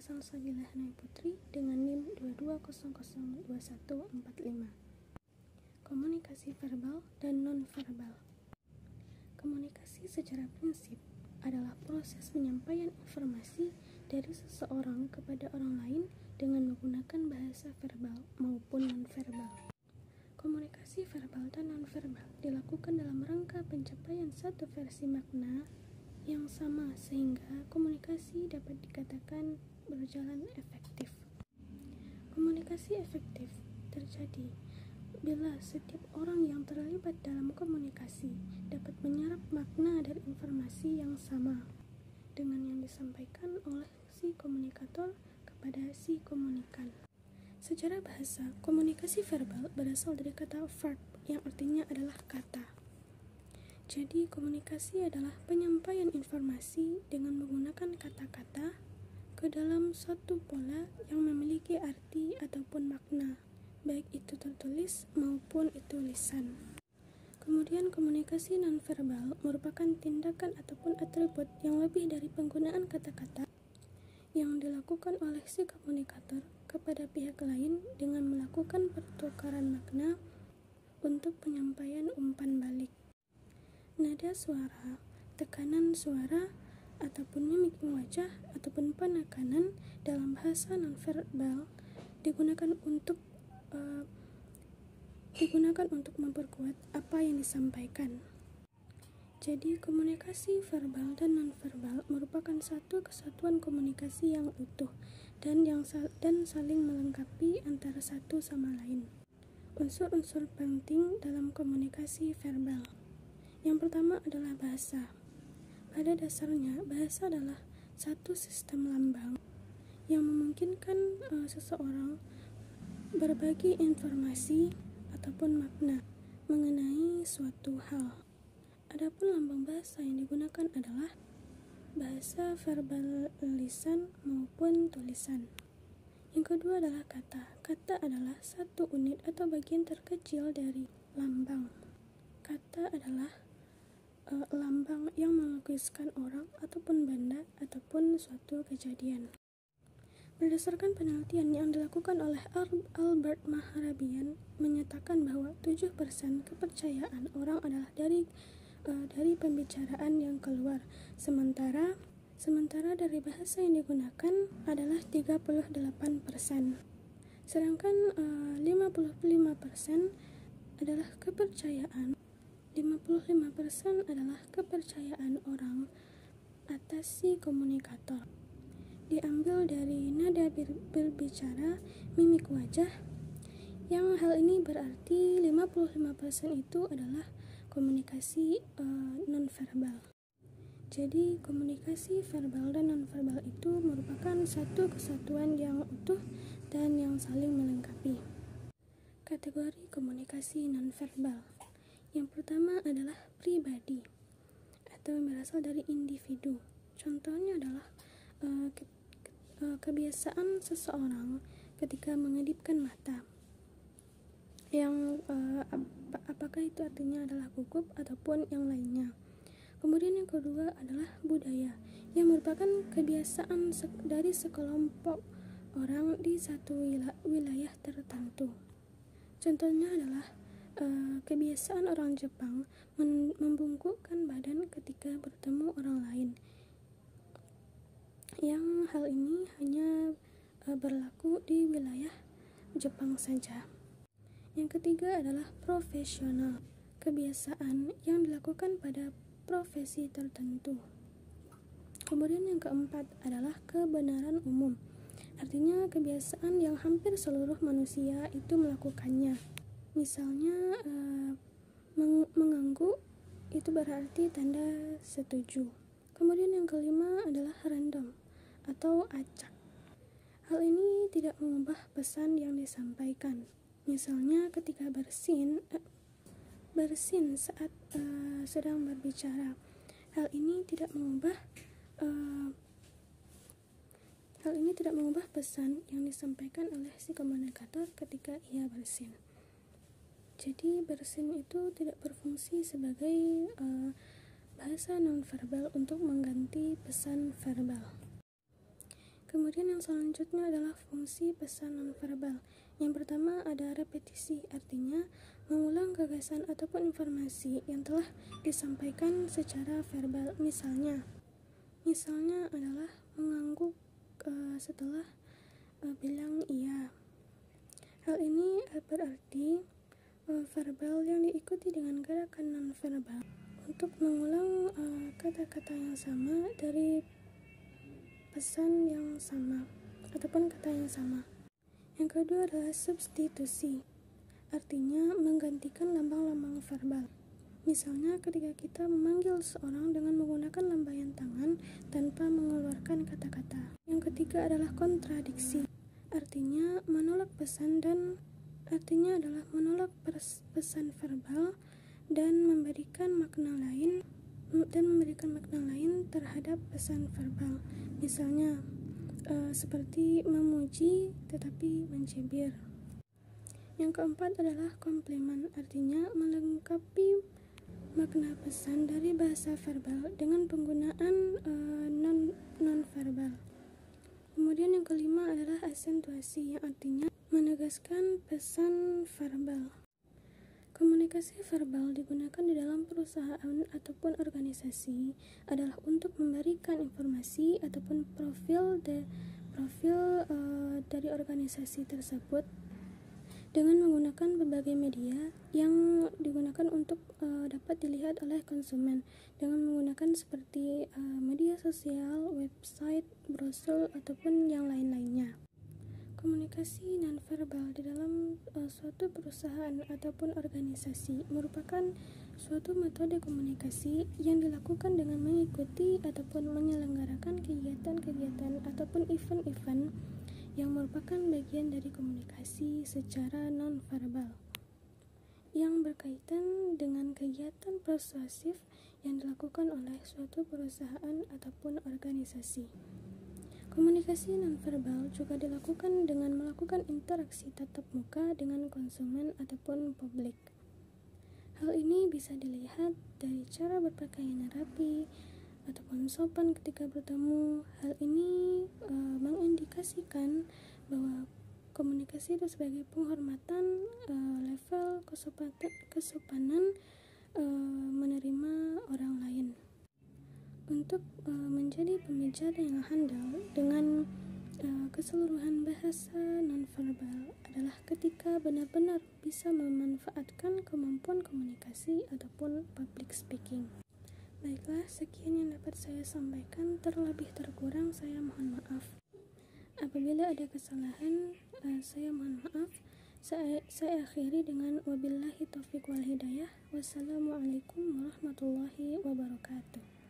Salsabilah Hanai Putri dengan NIM 22002145. Komunikasi verbal dan non-verbal. Komunikasi secara prinsip adalah proses penyampaian informasi dari seseorang kepada orang lain dengan menggunakan bahasa verbal maupun non-verbal. Komunikasi verbal dan non-verbal dilakukan dalam rangka pencapaian satu versi makna yang sama sehingga komunikasi dapat dikatakan berjalan efektif. Komunikasi efektif terjadi bila setiap orang yang terlibat dalam komunikasi dapat menyerap makna dari informasi yang sama dengan yang disampaikan oleh si komunikator kepada si komunikan. Secara bahasa, komunikasi verbal berasal dari kata verb yang artinya adalah kata. Jadi, komunikasi adalah penyampaian informasi dengan menggunakan kata-kata ke dalam suatu pola yang memiliki arti ataupun makna, baik itu tertulis maupun itu lisan. Kemudian, komunikasi nonverbal merupakan tindakan ataupun atribut yang lebih dari penggunaan kata-kata yang dilakukan oleh si komunikator kepada pihak lain dengan melakukan pertukaran makna untuk penyampaian umpan balik. Nada suara, tekanan suara, ataupun mimik wajah ataupun penekanan dalam bahasa nonverbal digunakan untuk memperkuat apa yang disampaikan. Jadi, komunikasi verbal dan nonverbal merupakan satu kesatuan komunikasi yang utuh dan saling melengkapi antara satu sama lain. Unsur-unsur penting dalam komunikasi verbal. Yang pertama adalah bahasa. Pada dasarnya, bahasa adalah satu sistem lambang yang memungkinkan seseorang berbagi informasi ataupun makna mengenai suatu hal. Adapun lambang bahasa yang digunakan adalah bahasa verbal lisan maupun tulisan. Yang kedua adalah kata. Kata adalah satu unit atau bagian terkecil dari lambang. Kata adalah lambang yang melukiskan orang ataupun benda ataupun suatu kejadian. Berdasarkan penelitian yang dilakukan oleh Albert Maharabian menyatakan bahwa 7% kepercayaan orang adalah dari pembicaraan yang keluar, sementara dari bahasa yang digunakan adalah 38%. Sedangkan 55% adalah kepercayaan 55% adalah kepercayaan orang atas si komunikator. Diambil dari nada berbicara, mimik wajah, yang hal ini berarti 55% itu adalah komunikasi nonverbal. Jadi, komunikasi verbal dan nonverbal itu merupakan satu kesatuan yang utuh dan yang saling melengkapi. Kategori komunikasi nonverbal. Yang pertama adalah pribadi atau yang berasal dari individu. Contohnya adalah kebiasaan seseorang ketika mengedipkan mata. Yang apakah itu artinya adalah gugup ataupun yang lainnya. Kemudian yang kedua adalah budaya, yang merupakan kebiasaan dari sekelompok orang di satu wilayah tertentu. Contohnya adalah kebiasaan orang Jepang membungkukkan badan ketika bertemu orang lain, yang hal ini hanya berlaku di wilayah Jepang saja. Yang ketiga adalah profesional, kebiasaan yang dilakukan pada profesi tertentu. Kemudian yang keempat adalah kebenaran umum, artinya kebiasaan yang hampir seluruh manusia itu melakukannya. Misalnya mengangguk itu berarti tanda setuju. Kemudian yang kelima adalah random atau acak. Hal ini tidak mengubah pesan yang disampaikan. Misalnya ketika bersin saat sedang berbicara. Hal ini tidak mengubah pesan yang disampaikan oleh si komunikator ketika ia bersin. Jadi bersin itu tidak berfungsi sebagai bahasa nonverbal untuk mengganti pesan verbal. Kemudian yang selanjutnya adalah fungsi pesan nonverbal. Yang pertama ada repetisi, artinya mengulang gagasan ataupun informasi yang telah disampaikan secara verbal. Misalnya adalah mengangguk setelah bilang iya. Hal ini berarti verbal yang diikuti dengan gerakan nonverbal untuk mengulang kata-kata yang sama dari pesan yang sama ataupun kata yang sama. Yang kedua adalah substitusi, artinya menggantikan lambang-lambang verbal. Misalnya ketika kita memanggil seorang dengan menggunakan lambaian tangan tanpa mengeluarkan kata-kata. Yang ketiga adalah kontradiksi, artinya menolak pesan verbal dan memberikan makna lain terhadap pesan verbal. Misalnya seperti memuji tetapi mencibir. Yang keempat adalah komplement, artinya melengkapi makna pesan dari bahasa verbal dengan penggunaan non-verbal. Kemudian yang kelima adalah asentuasi, yang artinya menegaskan pesan verbal. Komunikasi verbal digunakan di dalam perusahaan ataupun organisasi adalah untuk memberikan informasi ataupun profil dari organisasi tersebut dengan menggunakan berbagai media yang digunakan untuk dapat dilihat oleh konsumen dengan menggunakan seperti media sosial, website, brosur, ataupun yang lain-lainnya. Komunikasi nonverbal di dalam suatu perusahaan ataupun organisasi merupakan suatu metode komunikasi yang dilakukan dengan mengikuti ataupun menyelenggarakan kegiatan-kegiatan ataupun event-event yang merupakan bagian dari komunikasi secara nonverbal yang berkaitan dengan kegiatan persuasif yang dilakukan oleh suatu perusahaan ataupun organisasi. Komunikasi nonverbal juga dilakukan dengan melakukan interaksi tatap muka dengan konsumen ataupun publik. Hal ini bisa dilihat dari cara berpakaian rapi ataupun sopan ketika bertemu. Hal ini mengindikasikan bahwa komunikasi itu sebagai penghormatan level kesopanan menerima orang lain. Untuk menjadi pembicara yang handal dengan keseluruhan bahasa nonverbal adalah ketika benar-benar bisa memanfaatkan kemampuan komunikasi ataupun public speaking. Baiklah, sekian yang dapat saya sampaikan. Terlebih terkurang saya mohon maaf. Apabila ada kesalahan, saya mohon maaf. Saya akhiri dengan wabillahi taufiq wal hidayah. Wassalamualaikum warahmatullahi wabarakatuh.